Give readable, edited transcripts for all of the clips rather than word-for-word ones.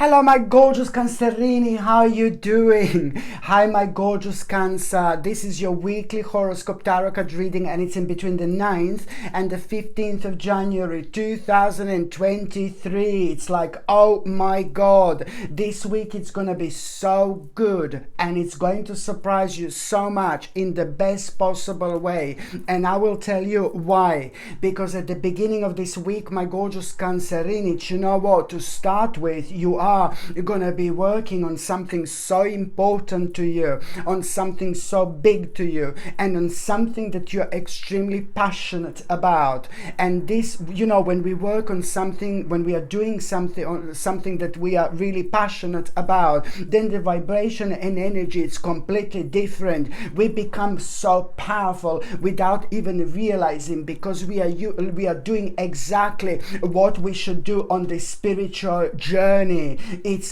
Hello, my gorgeous Cancerini. How are you doing? Hi, my gorgeous Cancer. This is your weekly horoscope tarot card reading, and it's in between the 9th and the 15th of January 2023. It's like, oh my God, this week it's gonna be so good and it's going to surprise you so much in the best possible way. And I will tell you why. Because at the beginning of this week, my gorgeous Cancerini, you know what? To start with, you're gonna be working on something so important to you, on something so big to you, and on something that you're extremely passionate about. And this, when we work on something, when we are doing something, or something that we are really passionate about, then the vibration and energy is completely different. We become so powerful without even realizing, because we are doing exactly what we should do on this spiritual journey.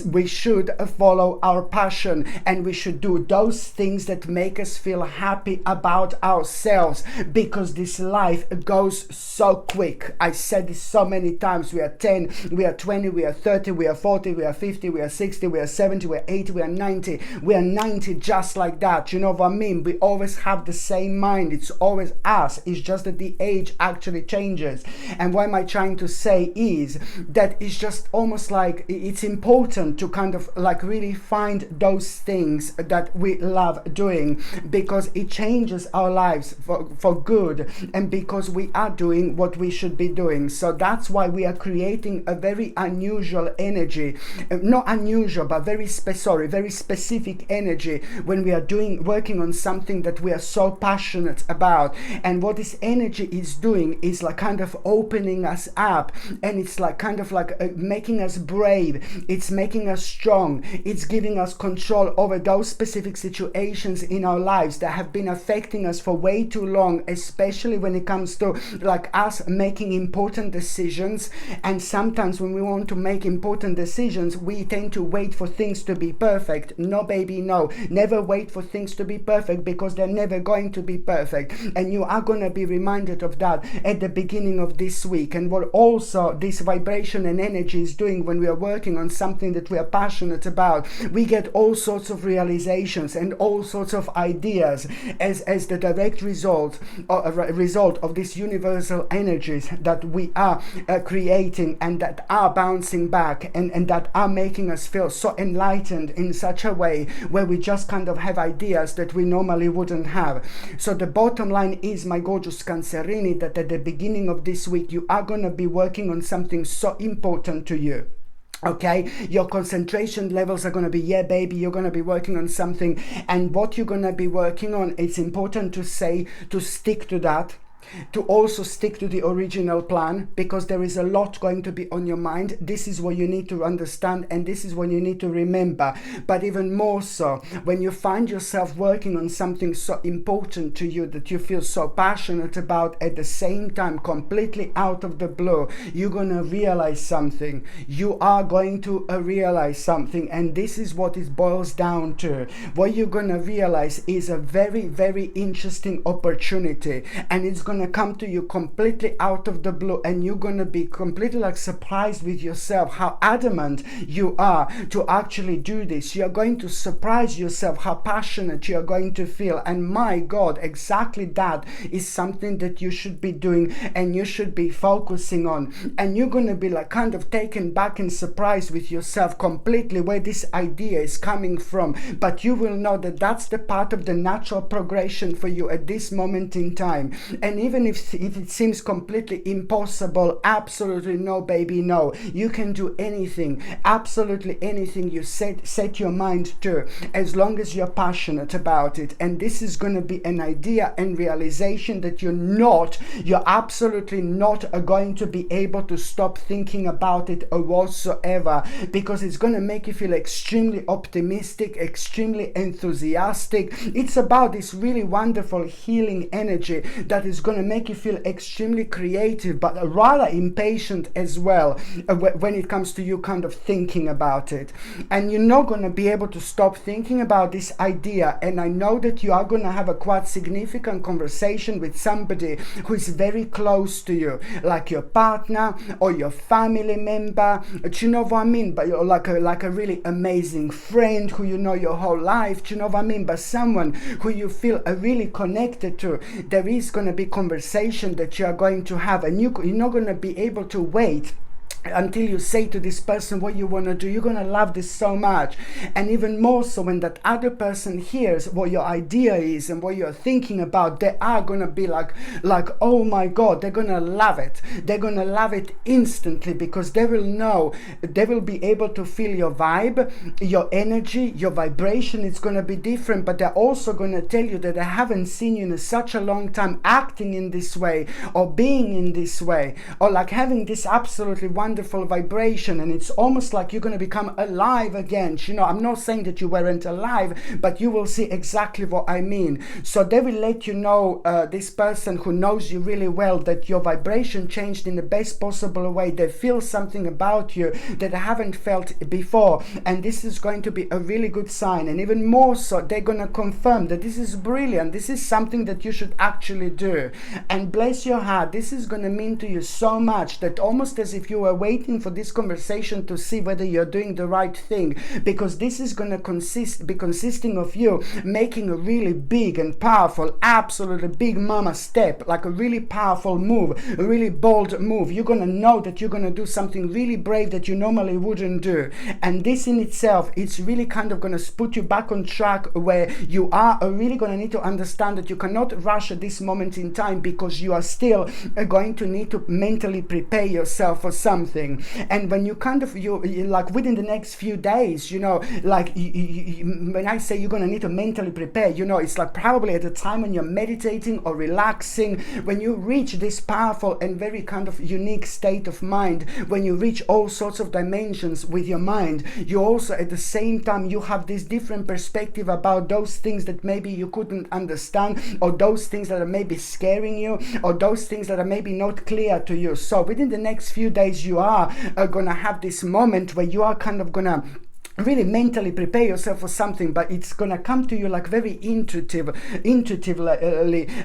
We should follow our passion, and we should do those things that make us feel happy about ourselves, because this life goes so quick. I said this so many times. We are 10, we are 20, we are 30, we are 40, we are 50, we are 60, we are 70, we are 80, we are 90. We are 90 just like that. You know what I mean? We always have the same mind. It's always us. It's just that the age actually changes. And what am I trying to say is that it's just almost like it's important to kind of like really find those things that we love doing, because it changes our lives for good, and because we are doing what we should be doing. So that's why we are creating a very unusual energy, not unusual, but very specific energy when we are working on something that we are so passionate about. And what this energy is doing is like kind of opening us up, and it's like kind of like making us brave. It's making us strong. It's giving us control over those specific situations in our lives that have been affecting us for way too long, especially when it comes to like us making important decisions. And sometimes when we want to make important decisions, we tend to wait for things to be perfect. No, baby, no. Never wait for things to be perfect, because they're never going to be perfect. And you are going to be reminded of that at the beginning of this week. And what also this vibration and energy is doing when we are working on something that we are passionate about, we get all sorts of realizations and all sorts of ideas as the direct result of these universal energies that we are creating, and that are bouncing back, and that are making us feel so enlightened in such a way where we just kind of have ideas that we normally wouldn't have. So the bottom line is, my gorgeous Cancerini, that at the beginning of this week you are going to be working on something so important to you. Okay, your concentration levels are going to be, yeah, baby, you're going to be working on something. And what you're going to be working on, it's important to say, to stick to that, to also stick to the original plan, because there is a lot going to be on your mind. This is what you need to understand, and this is what you need to remember. But even more so, when you find yourself working on something so important to you, that you feel so passionate about, at the same time, completely out of the blue, you're going to realize something. You are going to realize something, and this is what it boils down to. What you're going to realize is a very, very interesting opportunity, and it's going to come to you completely out of the blue, and you're going to be completely like surprised with yourself how adamant you are to actually do this. You're going to surprise yourself how passionate you're going to feel, and my God, exactly that is something that you should be doing and you should be focusing on. And you're going to be like kind of taken back and surprised with yourself completely where this idea is coming from. But you will know that that's the part of the natural progression for you at this moment in time. And even if it seems completely impossible, absolutely no, baby, no. You can do anything, absolutely anything you set your mind to, as long as you're passionate about it. And this is going to be an idea and realization that you're absolutely not going to be able to stop thinking about it whatsoever, because it's going to make you feel extremely optimistic, extremely enthusiastic. It's about this really wonderful healing energy that is going going to make you feel extremely creative, but rather impatient as well when it comes to you kind of thinking about it. And you're not going to be able to stop thinking about this idea. And I know that you are going to have a quite significant conversation with somebody who is very close to you, like your partner or your family member. Do you know what I mean? But you're like a really amazing friend who you know your whole life. Do you know what I mean? But someone who you feel really connected to. There is going to be conversation that you are going to have, and you're not going to be able to wait until you say to this person what you want to do. You're going to love this so much. And even more so when that other person hears what your idea is and what you're thinking about, they are going to be like, oh my God, they're going to love it. They're going to love it instantly, because they will know, they will be able to feel your vibe, your energy, your vibration. It's going to be different, but they're also going to tell you that they haven't seen you in such a long time acting in this way, or being in this way, or like having this absolutely wonderful vibration. And it's almost like you're going to become alive again. You know, I'm not saying that you weren't alive, but you will see exactly what I mean. So they will let you know, this person who knows you really well, that your vibration changed in the best possible way. They feel something about you that they haven't felt before, and this is going to be a really good sign. And even more so, they're going to confirm that this is brilliant, this is something that you should actually do. And bless your heart, this is going to mean to you so much, that almost as if you were waiting for this conversation to see whether you're doing the right thing, because this is going to be consisting of you making a really big and powerful, absolutely big mama step, like a really powerful move, a really bold move. You're going to know that you're going to do something really brave that you normally wouldn't do. And this in itself, it's really kind of going to put you back on track, where you are really going to need to understand that you cannot rush at this moment in time, because you are still going to need to mentally prepare yourself for something. And when you kind of, you like within the next few days, you know, like when I say you're going to need to mentally prepare, you know, it's like probably at the time when you're meditating or relaxing, when you reach this powerful and very kind of unique state of mind, when you reach all sorts of dimensions with your mind, you also at the same time, you have this different perspective about those things that maybe you couldn't understand, or those things that are maybe scaring you, or those things that are maybe not clear to you. So within the next few days, you are going to have this moment where you are kind of going to really mentally prepare yourself for something, but it's gonna come to you like very intuitively,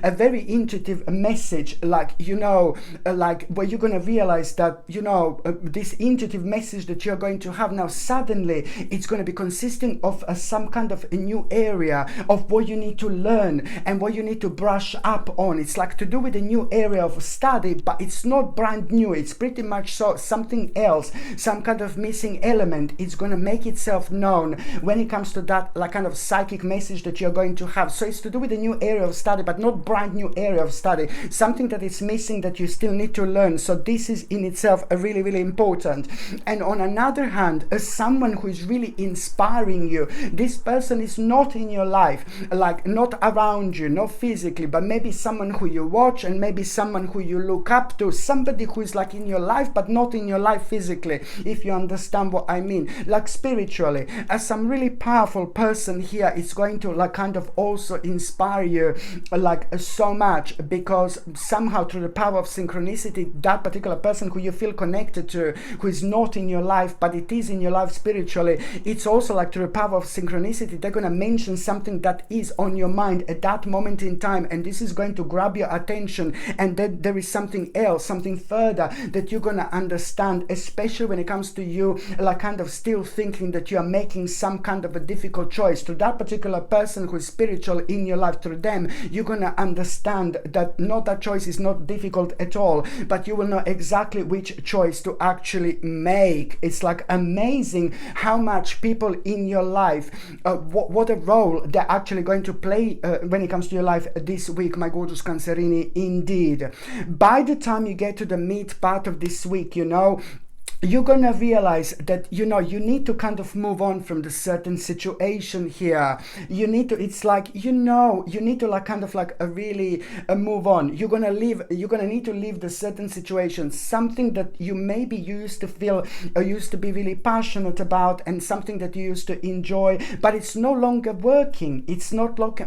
a very intuitive message, like, you know, like where you're gonna realize that, you know, this intuitive message that you're going to have now, suddenly it's going to be consisting of some kind of a new area of what you need to learn and what you need to brush up on. It's like to do with a new area of study, but it's not brand new. It's pretty much so something else, some kind of missing element. It's going to make itself known when it comes to that like kind of psychic message that you're going to have. So it's to do with a new area of study, but not brand new area of study, something that is missing that you still need to learn. So this is in itself a really, really important. And on another hand, as someone who is really inspiring you, this person is not in your life, like not around you, not physically, but maybe someone who you watch, and maybe someone who you look up to, somebody who is like in your life but not in your life physically, if you understand what I mean, like spiritually. As some really powerful person here, it's going to like kind of also inspire you like so much, because somehow through the power of synchronicity, that particular person who you feel connected to, who is not in your life but it is in your life spiritually, it's also like through the power of synchronicity, they're going to mention something that is on your mind at that moment in time, and this is going to grab your attention, and then there is something else, something further that you're going to understand, especially when it comes to you like kind of still thinking that you are making some kind of a difficult choice. To that particular person who is spiritual in your life, through them, you're going to understand that not that choice is not difficult at all, but you will know exactly which choice to actually make. It's like amazing how much people in your life, what a role they're actually going to play when it comes to your life this week, my gorgeous Cancerini, indeed. By the time you get to the mid part of this week, you know, you're gonna realize that you need to kind of move on from the certain situation here. You need to, it's like, you need to like kind of like really move on. You're gonna need to leave the certain situation, something that you maybe used to feel used to be really passionate about, and something that you used to enjoy, but it's no longer working. It's not longer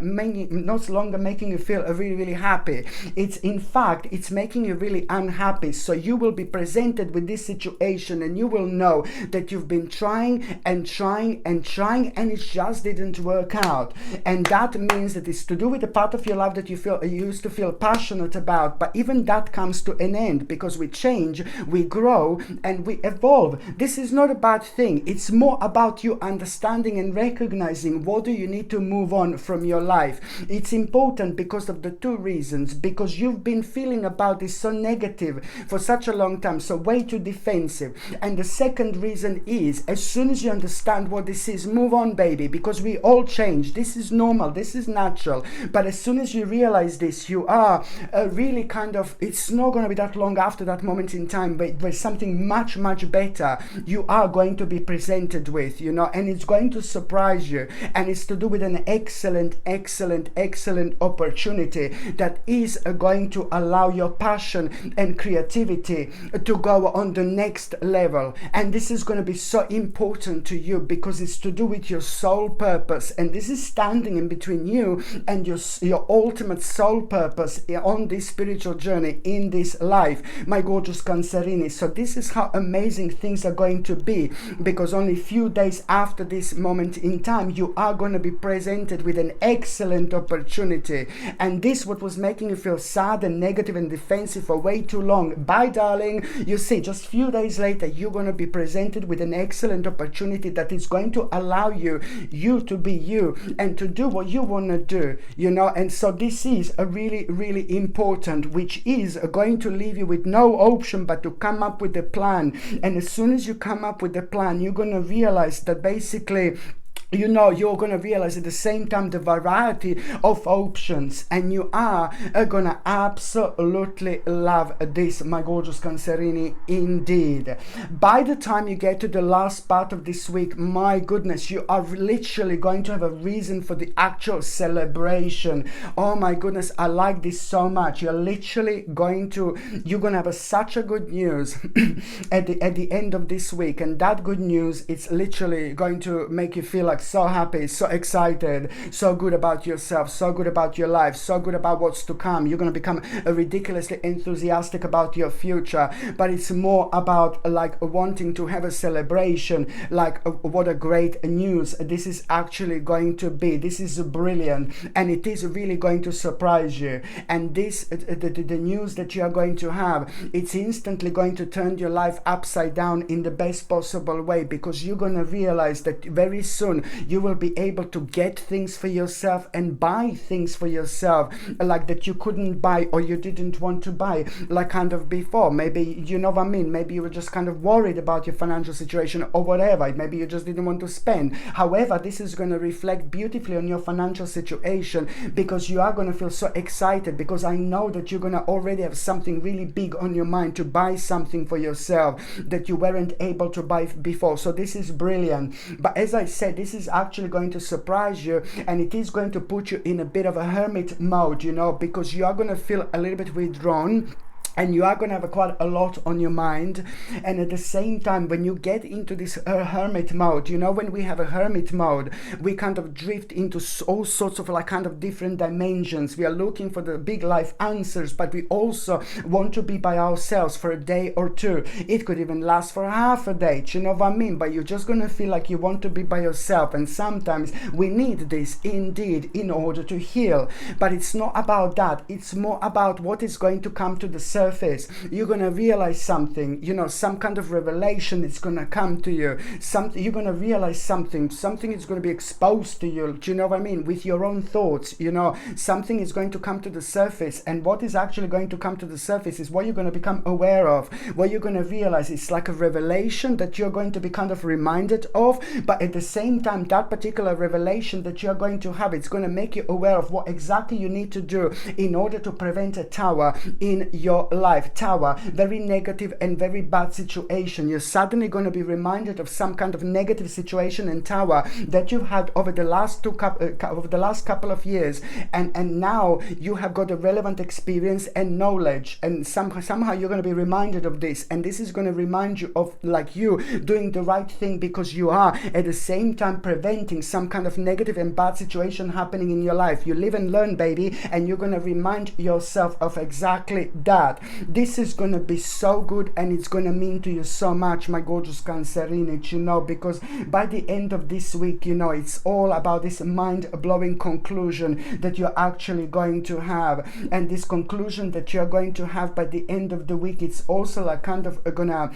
making you feel really, really happy. It's, in fact, it's making you really unhappy. So you will be presented with this situation, and you will know that you've been trying and trying and trying, and it just didn't work out. And that means that it's to do with the part of your life that you used to feel passionate about. But even that comes to an end, because we change, we grow, and we evolve. This is not a bad thing. It's more about you understanding and recognizing what do you need to move on from your life. It's important because of the two reasons: because you've been feeling about this so negative for such a long time, so way too defensive. And the second reason is, as soon as you understand what this is, move on, baby, because we all change. This is normal, this is natural. But as soon as you realize this, you are really kind of, it's not going to be that long after that moment in time, but there's something much, much better you are going to be presented with, and it's going to surprise you. And it's to do with an excellent opportunity that is going to allow your passion and creativity to go on the next level. And this is going to be so important to you, because it's to do with your soul purpose, and this is standing in between you and your ultimate soul purpose on this spiritual journey in this life, my gorgeous Cancerini. So this is how amazing things are going to be, because only a few days after this moment in time, you are going to be presented with an excellent opportunity. And this, what was making you feel sad and negative and defensive for way too long, bye darling, you see, just a few days later, you're going to be presented with an excellent opportunity that is going to allow you to be you and to do what you want to do, and so this is a really, really important, which is going to leave you with no option but to come up with a plan. And as soon as you come up with a plan, you're going to realize that basically, you're going to realize at the same time the variety of options, and you are going to absolutely love this, my gorgeous Cancerini, indeed. By the time you get to the last part of this week, my goodness, you are literally going to have a reason for the actual celebration. Oh my goodness, I like this so much. You're going to have such a good news at the end of this week, and that good news, it's literally going to make you feel like so happy, so excited, so good about yourself, so good about your life, so good about what's to come. You're going to become ridiculously enthusiastic about your future. But it's more about like wanting to have a celebration, like what a great news this is actually going to be. This is brilliant, and it is really going to surprise you. And this the news that you are going to have, it's instantly going to turn your life upside down in the best possible way, because you're going to realize that very soon you will be able to get things for yourself and buy things for yourself, like that you couldn't buy or you didn't want to buy, like kind of before. Maybe, you know what I mean, maybe you were just kind of worried about your financial situation or whatever. Maybe you just didn't want to spend. However, this is going to reflect beautifully on your financial situation, because you are going to feel so excited, because I know that you're going to already have something really big on your mind to buy something for yourself that you weren't able to buy before. So this is brilliant. But as I said, this is actually going to surprise you, and it is going to put you in a bit of a hermit mode, because you are going to feel a little bit withdrawn, and you are going to have quite a lot on your mind. And at the same time, when you get into this hermit mode, when we have a hermit mode, we kind of drift into all sorts of like kind of different dimensions. We are looking for the big life answers, but we also want to be by ourselves for a day or two. It could even last for half a day, you know what I mean? But you're just going to feel like you want to be by yourself, and sometimes we need this indeed in order to heal. But it's not about that. It's more about what is going to come to the surface. You're going to realize something, some kind of revelation is going to come to you. You're going to realize something is going to be exposed to you, do you know what I mean, with your own thoughts. Something is going to come to the surface, and what is actually going to come to the surface is what you're going to become aware of, what you're going to realize. It's like a revelation that you're going to be kind of reminded of, but at the same time, that particular revelation that you're going to have, it's going to make you aware of what exactly you need to do in order to prevent a tower in your life. Tower, very negative and very bad situation. You're suddenly going to be reminded of some kind of negative situation in Tower that you've had over the last couple of years, and now you have got a relevant experience and knowledge, and somehow you're going to be reminded of this, and this is going to remind you of like you doing the right thing, because you are at the same time preventing some kind of negative and bad situation happening in your life. You live and learn, baby, and you're going to remind yourself of exactly that. This is going to be so good, and it's going to mean to you so much, my gorgeous Cancerini, you know, because by the end of this week, you know, it's all about this mind-blowing conclusion that you're actually going to have, and this conclusion that you're going to have by the end of the week, it's also like kind of gonna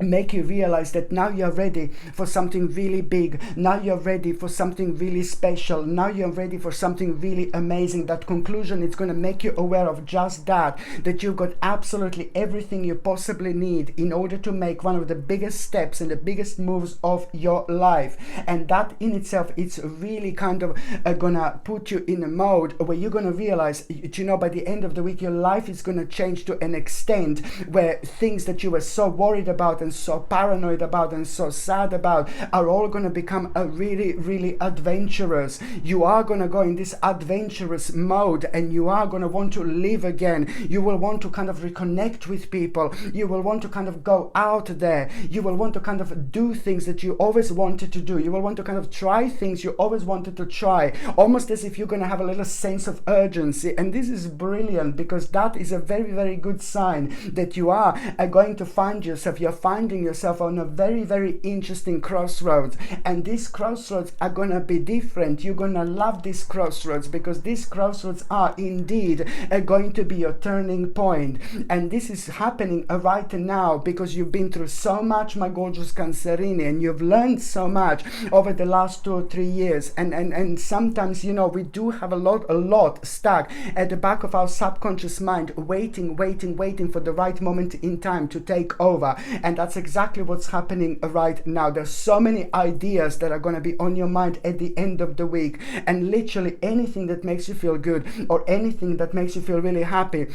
make you realize that now you're ready for something really big. Now you're ready for something really special. Now you're ready for something really amazing. That conclusion is going to make you aware of just that you've got absolutely everything you possibly need in order to make one of the biggest steps and the biggest moves of your life. And that in itself, it's really kind of gonna put you in a mode where you're gonna realize, you know, by the end of the week, your life is gonna change to an extent where things that you were so worried about and so paranoid about and so sad about are all going to become a really, really adventurous. You are going to go in this adventurous mode, and you are going to want to live again. You will want to kind of reconnect with people. You will want to kind of go out there. You will want to kind of do things that you always wanted to do. You will want to kind of try things you always wanted to try, almost as if you're going to have a little sense of urgency. And this is brilliant, because that is a very, very good sign that you are going to find yourself. You're finding yourself on a very, very interesting crossroads, and these crossroads are going to be different. You're going to love these crossroads, because these crossroads are indeed going to be your turning point. And this is happening right now because you've been through so much, my gorgeous Cancerini, and you've learned so much over the last 2 or 3 years. And sometimes, you know, we do have a lot stuck at the back of our subconscious mind, waiting for the right moment in time to take over. And that's exactly what's happening right now. There's so many ideas that are going to be on your mind at the end of the week, and literally anything that makes you feel good or anything that makes you feel really happy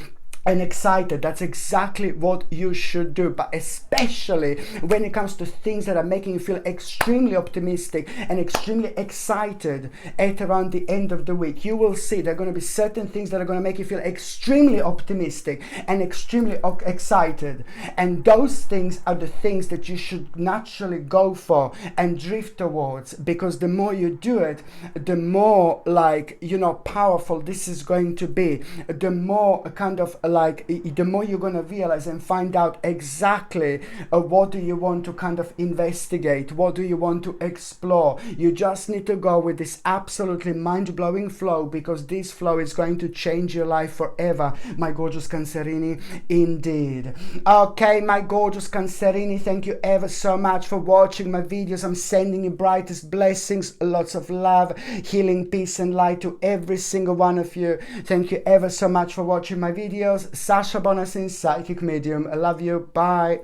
and excited, that's exactly what you should do. But especially when it comes to things that are making you feel extremely optimistic and extremely excited at around the end of the week, you will see there are going to be certain things that are going to make you feel extremely optimistic and extremely excited, and those things are the things that you should naturally go for and drift towards, because the more you do it, the more, like, you know, powerful this is going to be. The more kind of like, the more you're going to realize and find out exactly what do you want to kind of investigate, what do you want to explore. You just need to go with this absolutely mind-blowing flow, because this flow is going to change your life forever, my gorgeous Cancerini, indeed. Okay, my gorgeous Cancerini, thank you ever so much for watching my videos. I'm sending you brightest blessings, lots of love, healing, peace and light to every single one of you. Thank you ever so much for watching my videos. Sasha Bonasin, Psychic Medium. I love you. Bye.